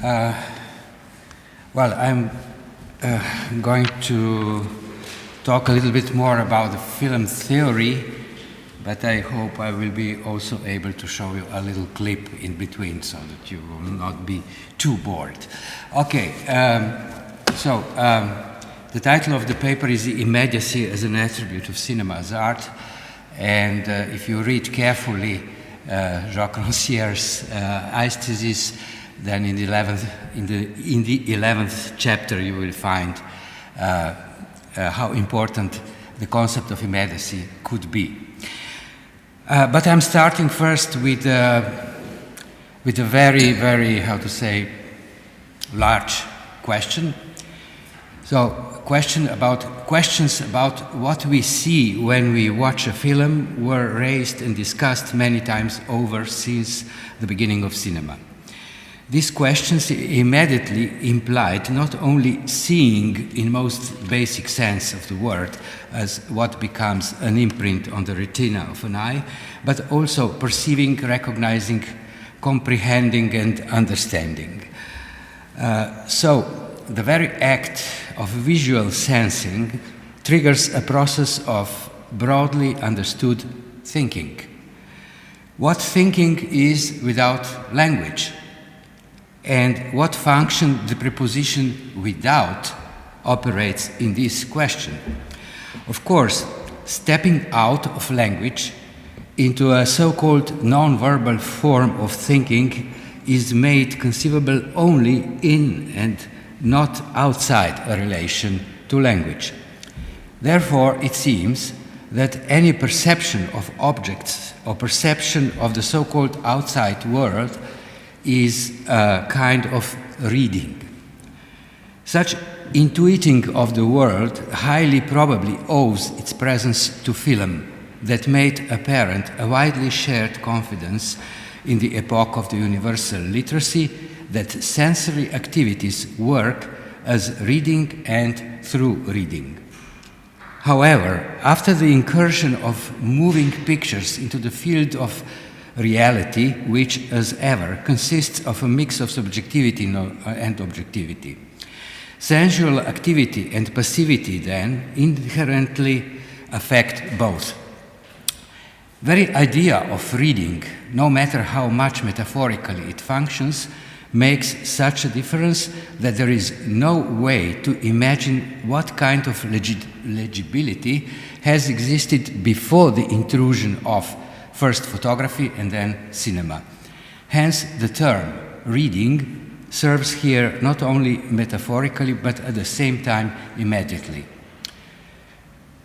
Well, I'm going to talk a little bit more about the film theory, but I hope I will be also able to show you a little clip in between so that you will not be too bored. Okay, the title of the paper is The Immediacy as an Attribute of Cinema as Art, and if you read carefully Jacques Rancière's thesis, then in the 11th chapter you will find how important the concept of immediacy could be. But I'm starting first with a very, very, how to say, large question. So, questions about what we see when we watch a film were raised and discussed many times over since the beginning of cinema. These questions immediately implied not only seeing in most basic sense of the word as what becomes an imprint on the retina of an eye, but also perceiving, recognizing, comprehending and understanding. So the very act of visual sensing triggers a process of broadly understood thinking. What thinking is without language? And what function the preposition without operates in this question? Of course, stepping out of language into a so-called non-verbal form of thinking is made conceivable only in and not outside a relation to language. Therefore, it seems that any perception of objects or perception of the so-called outside world is a kind of reading. Such intuiting of the world highly probably owes its presence to film that made apparent a widely shared confidence in the epoch of the universal literacy that sensory activities work as reading and through reading. However, after the incursion of moving pictures into the field of reality, which, as ever, consists of a mix of subjectivity and objectivity. Sensual activity and passivity, then, inherently affect both. Very idea of reading, no matter how much metaphorically it functions, makes such a difference that there is no way to imagine what kind of legibility has existed before the intrusion of first photography and then cinema. Hence, the term reading serves here not only metaphorically but at the same time immediately.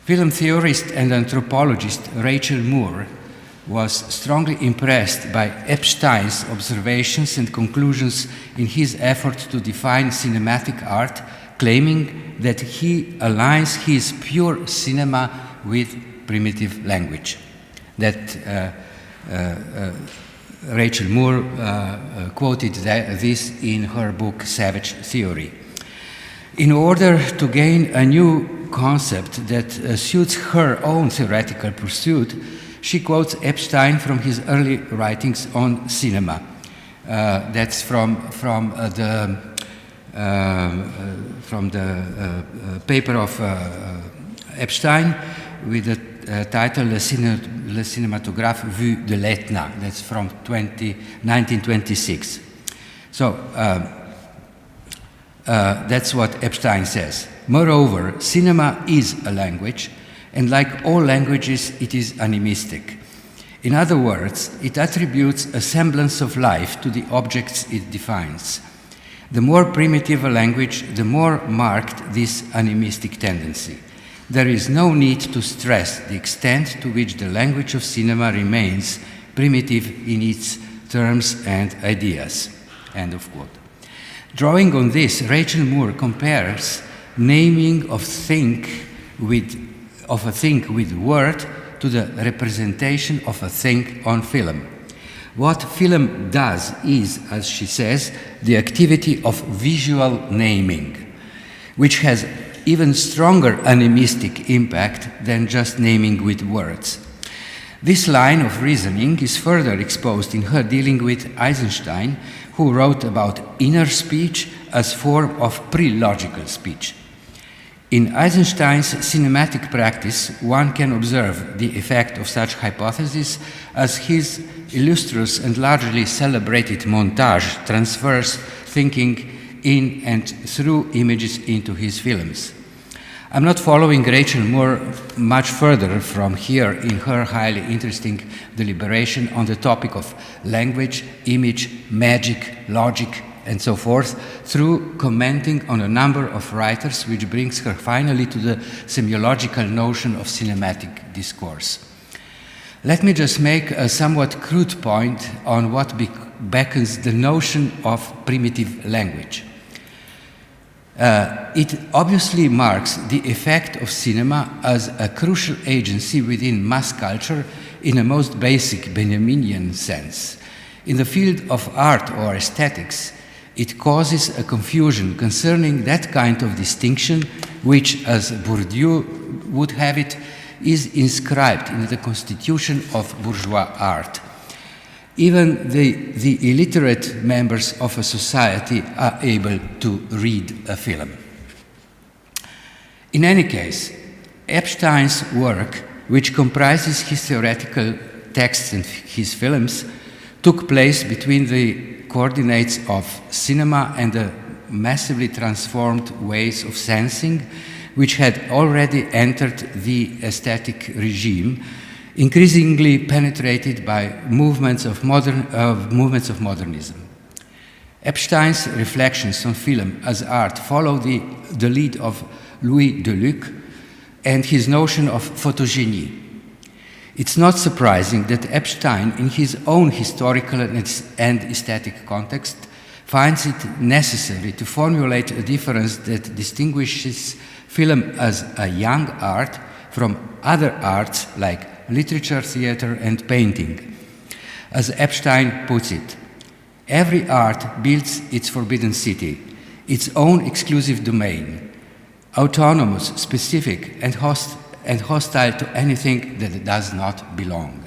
Film theorist and anthropologist Rachel Moore was strongly impressed by Epstein's observations and conclusions in his effort to define cinematic art, claiming that he aligns his pure cinema with primitive language. That Rachel Moore quoted this in her book Savage Theory. In order to gain a new concept that suits her own theoretical pursuit, she quotes Epstein from his early writings on cinema. That's from the paper of Epstein with the title Le cinématographe vu de l'Etna. That's from 1926. So that's what Epstein says. Moreover, cinema is a language, and like all languages, it is animistic. In other words, it attributes a semblance of life to the objects it defines. The more primitive a language, the more marked this animistic tendency. There is no need to stress the extent to which the language of cinema remains primitive in its terms and ideas. End of quote. Drawing on this, Rachel Moore compares naming of a thing with word to the representation of a thing on film. What film does is, as she says, the activity of visual naming, which has even stronger animistic impact than just naming with words. This line of reasoning is further exposed in her dealing with Eisenstein, who wrote about inner speech as form of pre-logical speech. In Eisenstein's cinematic practice, one can observe the effect of such hypotheses as his illustrious and largely celebrated montage transfers thinking in and through images into his films. I'm not following Rachel Moore much further from here in her highly interesting deliberation on the topic of language, image, magic, logic, and so forth, through commenting on a number of writers, which brings her finally to the semiological notion of cinematic discourse. Let me just make a somewhat crude point on what beckons the notion of primitive language. It obviously marks the effect of cinema as a crucial agency within mass culture in a most basic Benjaminian sense. In the field of art or aesthetics, it causes a confusion concerning that kind of distinction which, as Bourdieu would have it, is inscribed in the constitution of bourgeois art. Even the illiterate members of a society are able to read a film. In any case, Epstein's work, which comprises his theoretical texts and his films, took place between the coordinates of cinema and the massively transformed ways of sensing, which had already entered the aesthetic regime, increasingly penetrated by movements of modernism. Epstein's reflections on film as art follow the lead of Louis Deluc and his notion of photogenie. It's not surprising that Epstein, in his own historical and aesthetic context, finds it necessary to formulate a difference that distinguishes film as a young art from other arts like literature, theater, and painting. As Epstein puts it, every art builds its forbidden city, its own exclusive domain, autonomous, specific, and hostile to anything that does not belong.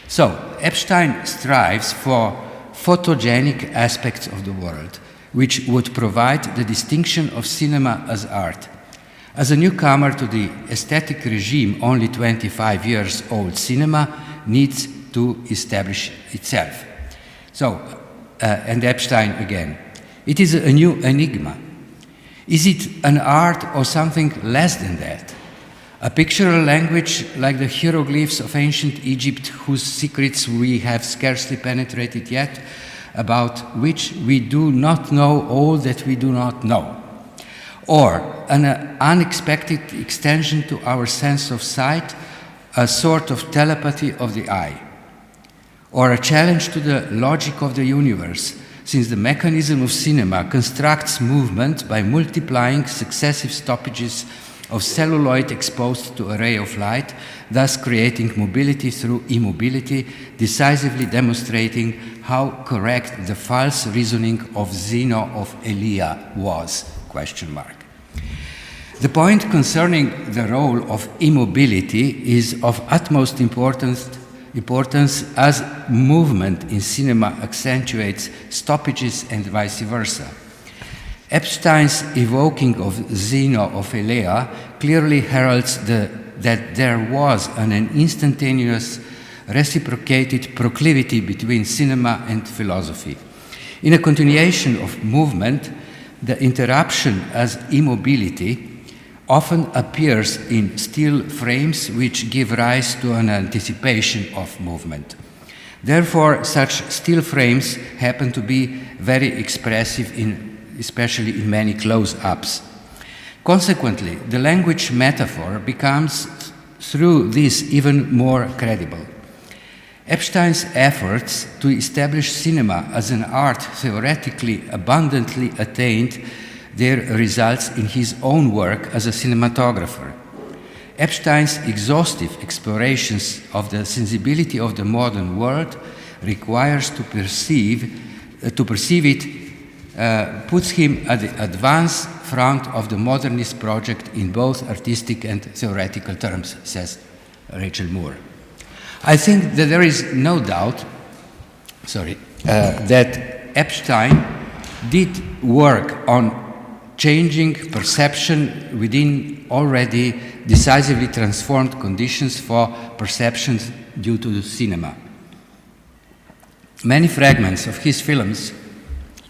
So, Epstein strives for photogenic aspects of the world, which would provide the distinction of cinema as art. As a newcomer to the aesthetic regime, only 25 years old, cinema needs to establish itself. So, and Epstein again, it is a new enigma. Is it an art or something less than that? A pictorial language like the hieroglyphs of ancient Egypt, whose secrets we have scarcely penetrated yet, about which we do not know all that we do not know. Or an unexpected extension to our sense of sight, a sort of telepathy of the eye. Or a challenge to the logic of the universe, since the mechanism of cinema constructs movement by multiplying successive stoppages of celluloid exposed to a ray of light, thus creating mobility through immobility, decisively demonstrating how correct the false reasoning of Zeno of Elea was, ? The point concerning the role of immobility is of utmost importance as movement in cinema accentuates stoppages and vice versa. Epstein's evoking of Zeno of Elea clearly heralds that there was an instantaneous reciprocated proclivity between cinema and philosophy. In a continuation of movement, the interruption as immobility often appears in still frames which give rise to an anticipation of movement. Therefore, such still frames happen to be very expressive, especially in many close-ups. Consequently, the language metaphor becomes, through this, even more credible. Epstein's efforts to establish cinema as an art theoretically abundantly attained their results in his own work as a cinematographer. Epstein's exhaustive explorations of the sensibility of the modern world requires to perceive it puts him at the advance front of the modernist project in both artistic and theoretical terms, says Rachel Moore. I think that there is no doubt, that Epstein did work on changing perception within already decisively transformed conditions for perceptions due to the cinema. Many fragments of his films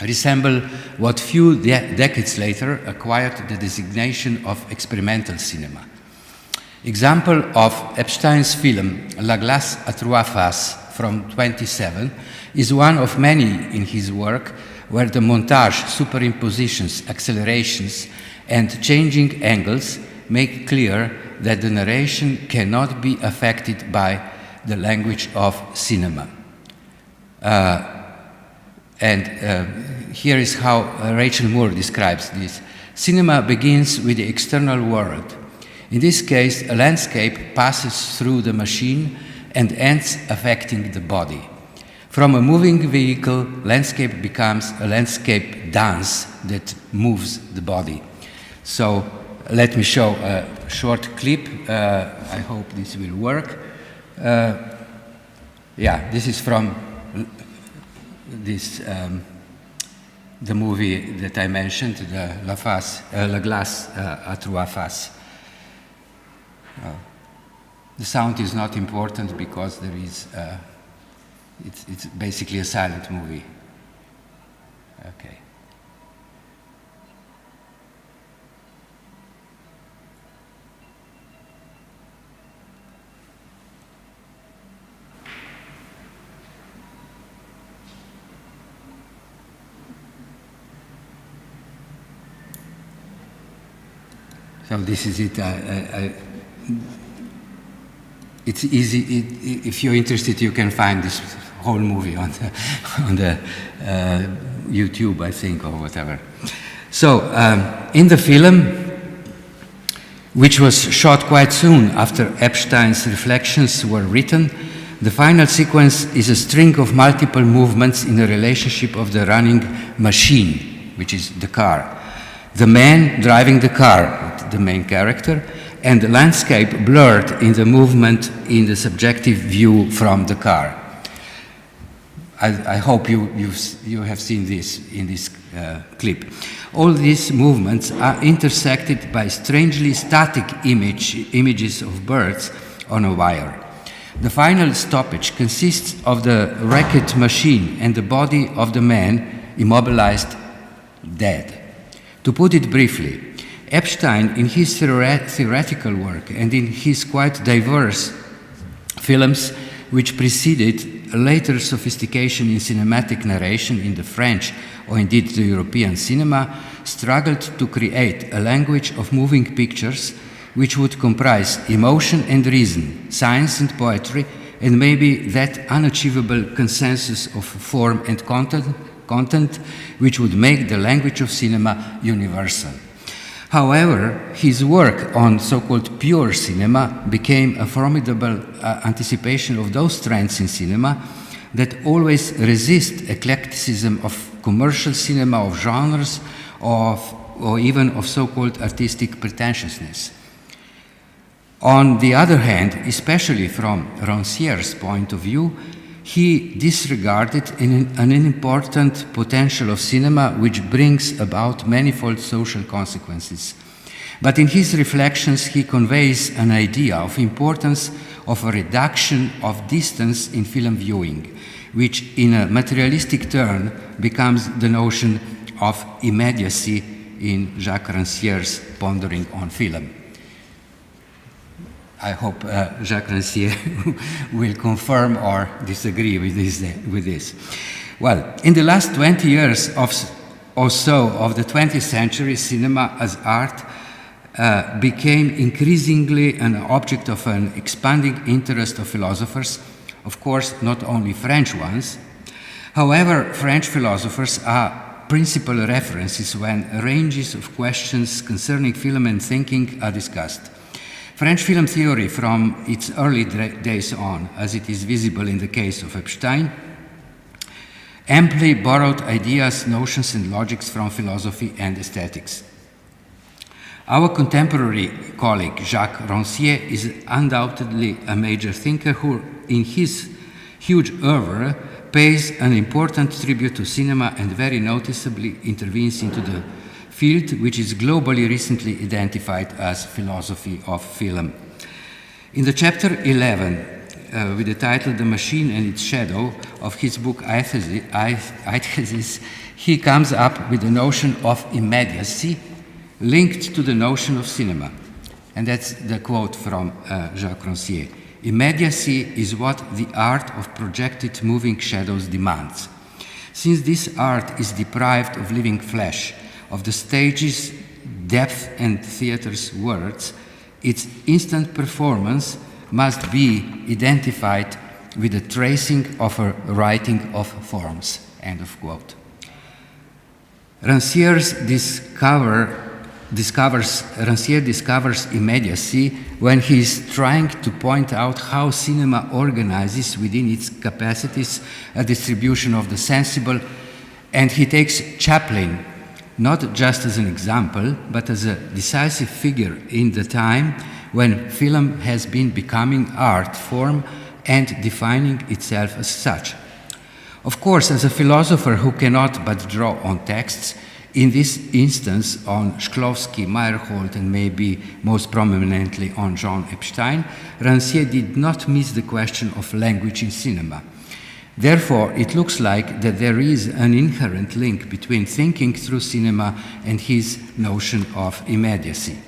resemble what few decades later acquired the designation of experimental cinema. Example of Epstein's film La glace à trois faces from 1927 is one of many in his work where the montage, superimpositions, accelerations, and changing angles make clear that the narration cannot be affected by the language of cinema. Here is how Rachel Moore describes this. Cinema begins with the external world. In this case, a landscape passes through the machine and ends affecting the body. From a moving vehicle, landscape becomes a landscape dance that moves the body. So let me show a short clip. I hope this will work. This is from the movie that I mentioned, La glace à trois faces. The sound is not important because there is, it's basically a silent movie. Okay. So this is it. It's easy. If you're interested, you can find this whole movie on the YouTube, I think, or whatever. So in the film, which was shot quite soon after Epstein's reflections were written, the final sequence is a string of multiple movements in the relationship of the running machine, which is the car, the man driving the car, the main character, and the landscape blurred in the movement in the subjective view from the car. I hope you have seen this in this clip. All these movements are intersected by strangely static images of birds on a wire. The final stoppage consists of the wrecked machine and the body of the man immobilized, dead. To put it briefly, Epstein, in his theoretical work and in his quite diverse films, which preceded a later sophistication in cinematic narration in the French or indeed the European cinema, struggled to create a language of moving pictures which would comprise emotion and reason, science and poetry, and maybe that unachievable consensus of form and content which would make the language of cinema universal. However, his work on so-called pure cinema became a formidable anticipation of those trends in cinema that always resist eclecticism of commercial cinema, of genres, or even of so-called artistic pretentiousness. On the other hand, especially from Rancière's point of view, he disregarded an important potential of cinema which brings about manifold social consequences. But in his reflections, he conveys an idea of importance of a reduction of distance in film viewing, which in a materialistic turn becomes the notion of immediacy in Jacques Rancière's pondering on film. I hope Jacques Rancière will confirm or disagree with this. Well, in the last 20 years or so of the 20th century, cinema as art became increasingly an object of an expanding interest of philosophers, of course, not only French ones. However, French philosophers are principal references when ranges of questions concerning film and thinking are discussed. French film theory from its early days on, as it is visible in the case of Epstein, amply borrowed ideas, notions, and logics from philosophy and aesthetics. Our contemporary colleague, Jacques Rancière, is undoubtedly a major thinker who, in his huge oeuvre, pays an important tribute to cinema and very noticeably intervenes into the field which is globally recently identified as philosophy of film. In the chapter 11, with the title The Machine and Its Shadow of his book Immediacy, he comes up with the notion of immediacy linked to the notion of cinema. And that's the quote from Jacques Rancière. Immediacy is what the art of projected moving shadows demands. Since this art is deprived of living flesh, of the stage's depth and theater's words, its instant performance must be identified with the tracing of a writing of forms. End of quote. Rancière discovers immediacy when he is trying to point out how cinema organizes within its capacities a distribution of the sensible, and he takes Chaplin not just as an example, but as a decisive figure in the time when film has been becoming art form and defining itself as such. Of course, as a philosopher who cannot but draw on texts, in this instance on Shklovsky, Meyerhold, and maybe most prominently on Jean Epstein, Rancière did not miss the question of language in cinema. Therefore, it looks like that there is an inherent link between thinking through cinema and his notion of immediacy.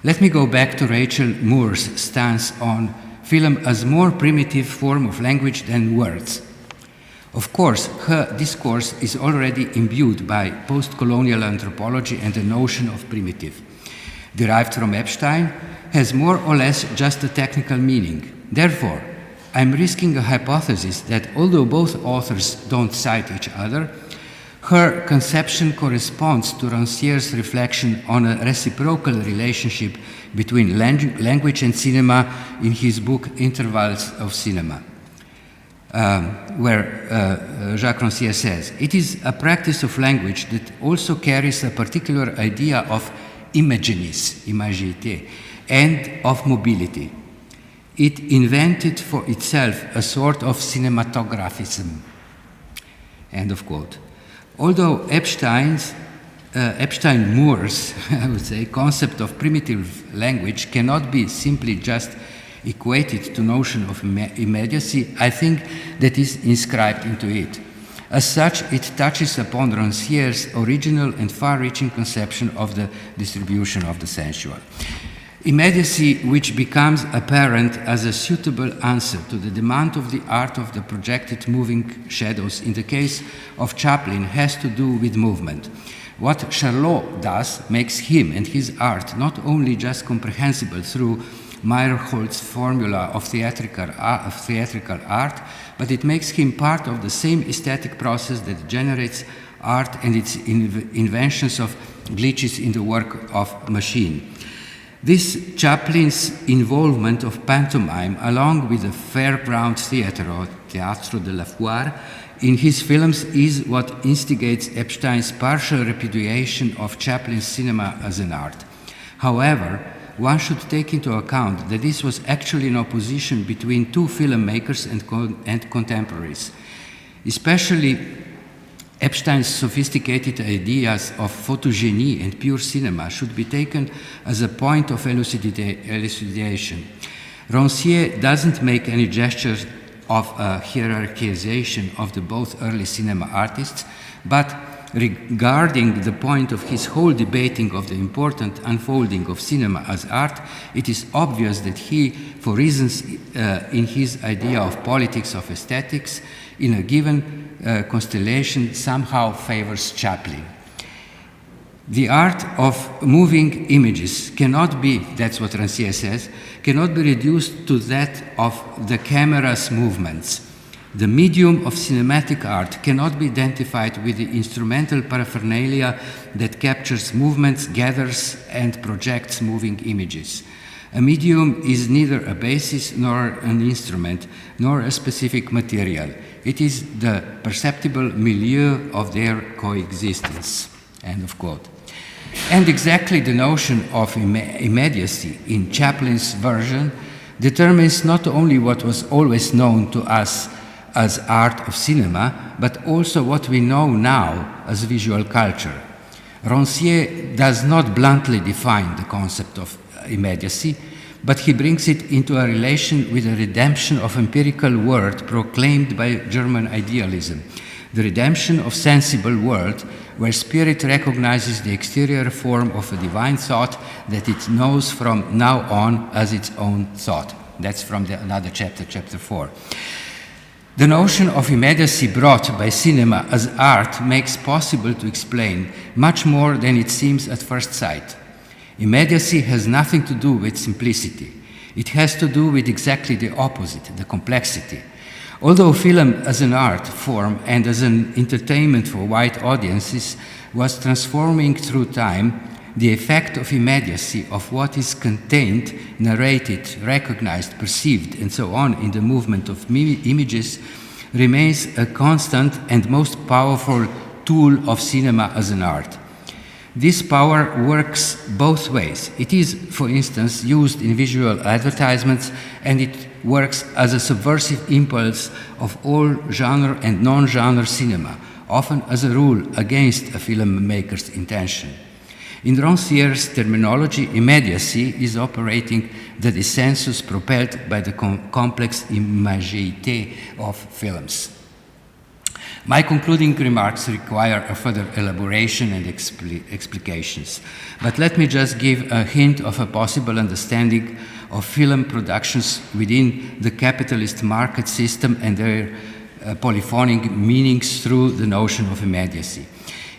Let me go back to Rachel Moore's stance on film as more primitive form of language than words. Of course, her discourse is already imbued by post-colonial anthropology, and the notion of primitive, derived from Epstein, has more or less just a technical meaning. Therefore, I'm risking a hypothesis that although both authors don't cite each other, her conception corresponds to Rancière's reflection on a reciprocal relationship between language and cinema in his book Intervals of Cinema, where Jacques Rancière says, "It is a practice of language that also carries a particular idea of imagenis, imagité, and of mobility. It invented for itself a sort of cinematographism." End of quote. Although Epstein-Moore's, I would say, concept of primitive language cannot be simply just equated to notion of immediacy, I think that is inscribed into it. As such, it touches upon Rancière's original and far-reaching conception of the distribution of the sensual. Immediacy, which becomes apparent as a suitable answer to the demand of the art of the projected moving shadows in the case of Chaplin, has to do with movement. What Charlot does makes him and his art not only just comprehensible through Meyerhold's formula of theatrical art, but it makes him part of the same aesthetic process that generates art and its inventions of glitches in the work of machine. This Chaplin's involvement of pantomime, along with the fairground theater or Teatro de la Foire, in his films is what instigates Epstein's partial repudiation of Chaplin's cinema as an art. However, one should take into account that this was actually an opposition between two filmmakers and contemporaries. Especially Epstein's sophisticated ideas of photogeny and pure cinema should be taken as a point of elucidation. Rancière doesn't make any gestures of a hierarchization of the both early cinema artists, but regarding the point of his whole debating of the important unfolding of cinema as art, it is obvious that he, for reasons in his idea of politics of aesthetics, in a given constellation somehow favors Chaplin. The art of moving images cannot be, that's what Rancière says, cannot be reduced to that of the camera's movements. The medium of cinematic art cannot be identified with the instrumental paraphernalia that captures movements, gathers, and projects moving images. A medium is neither a basis nor an instrument, nor a specific material. It is the perceptible milieu of their coexistence. End of quote. And exactly the notion of immediacy in Chaplin's version determines not only what was always known to us as art of cinema, but also what we know now as visual culture. Rancière does not bluntly define the concept of immediacy, but he brings it into a relation with the redemption of empirical world proclaimed by German idealism, the redemption of sensible world, where spirit recognizes the exterior form of a divine thought that it knows from now on as its own thought. That's from another chapter, chapter 4. The notion of immediacy brought by cinema as art makes possible to explain much more than it seems at first sight. Immediacy has nothing to do with simplicity. It has to do with exactly the opposite, the complexity. Although film as an art form and as an entertainment for wide audiences was transforming through time, the effect of immediacy of what is contained, narrated, recognized, perceived, and so on in the movement of images remains a constant and most powerful tool of cinema as an art. This power works both ways. It is, for instance, used in visual advertisements, and it works as a subversive impulse of all genre and non-genre cinema, often as a rule against a filmmaker's intention. In Rancière's terminology, immediacy is operating the dissensus propelled by the complex imageité of films. My concluding remarks require a further elaboration and explications, but let me just give a hint of a possible understanding of film productions within the capitalist market system and their polyphonic meanings through the notion of immediacy.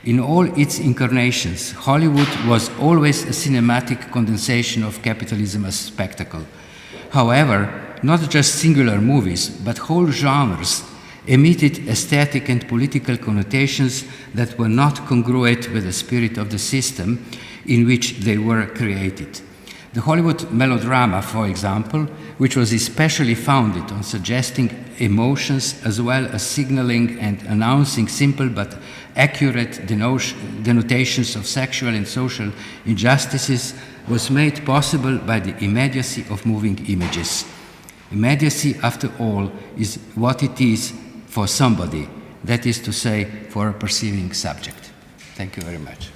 In all its incarnations, Hollywood was always a cinematic condensation of capitalism as spectacle. However, not just singular movies, but whole genres emitted aesthetic and political connotations that were not congruent with the spirit of the system in which they were created. The Hollywood melodrama, for example, which was especially founded on suggesting emotions as well as signaling and announcing simple but accurate denotations of sexual and social injustices, was made possible by the immediacy of moving images. Immediacy, after all, is what it is for somebody, that is to say, for a perceiving subject. Thank you very much.